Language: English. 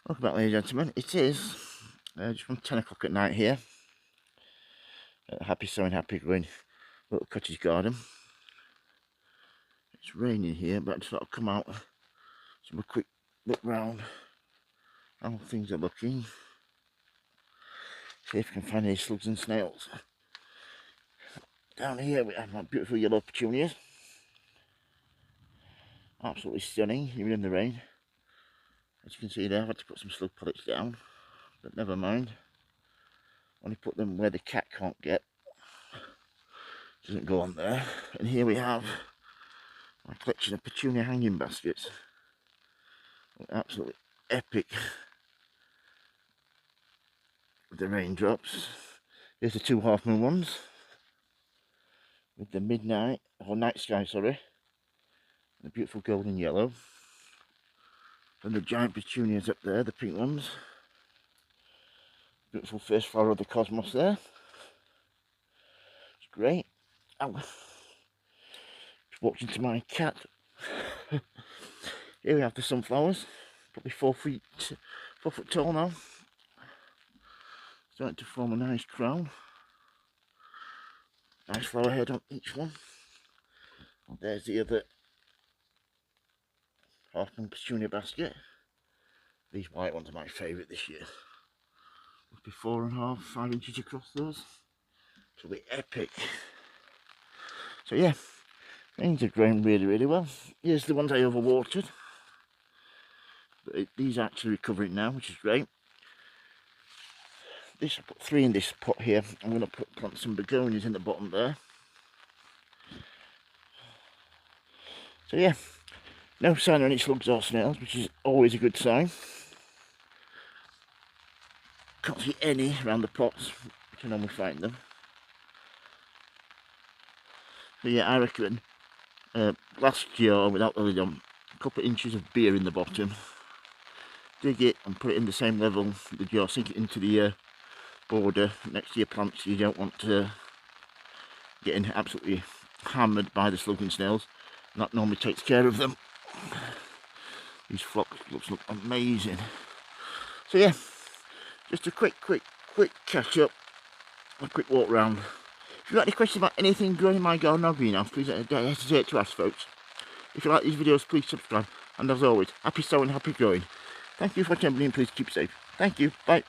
Welcome back, ladies and gentlemen. It is just from 10 o'clock at night here at Happy Sowing, Happy Growing little cottage garden. It's raining here, but I just thought I'd come out, have a quick look round how things are looking. See if I can find any slugs and snails. Down here we have my beautiful yellow petunias. Absolutely stunning, even in the rain. As you can see there, I've had to put some slug pellets down, but never mind. Only put them where the cat can't get. Doesn't go on there. And here we have my collection of petunia hanging baskets. Absolutely epic with the raindrops. Here's the two half moon ones with the midnight, or night sky, sorry. The beautiful golden yellow. And the giant petunias up there, the pink ones. Beautiful first flower of the cosmos there. It's great. Ow. Just walked into my cat. Here we have the sunflowers, probably 4 foot tall now. Starting to form a nice crown. Nice flower head on each one. And there's the other half-moon petunia basket. These white ones are my favourite this year. Must be 4.5, 5 inches across those. It'll be epic. So yeah, things are growing really, really well. Here's the ones I overwatered. But these are actually recovering now, which is great. This, I put 3 in this pot here. I'm going to plant some begonias in the bottom there. So yeah, no sign of any slugs or snails, which is always a good sign. Can't see any around the pots, which I normally find them. So yeah, I reckon last year, without the lid on, a couple of inches of beer in the bottom. Dig it and put it in the same level with the jar, sink it into the border next to your plants. You don't want to getting absolutely hammered by the slug and snails. And that normally takes care of them. These flocks look amazing. So yeah, just a quick catch up, a quick walk round. If you've got any questions about anything growing in my garden or greenhouse, please don't hesitate to ask, folks. If you like these videos, please subscribe. And as always, happy sowing, happy growing. Thank you for watching, and please keep safe. Thank you. Bye.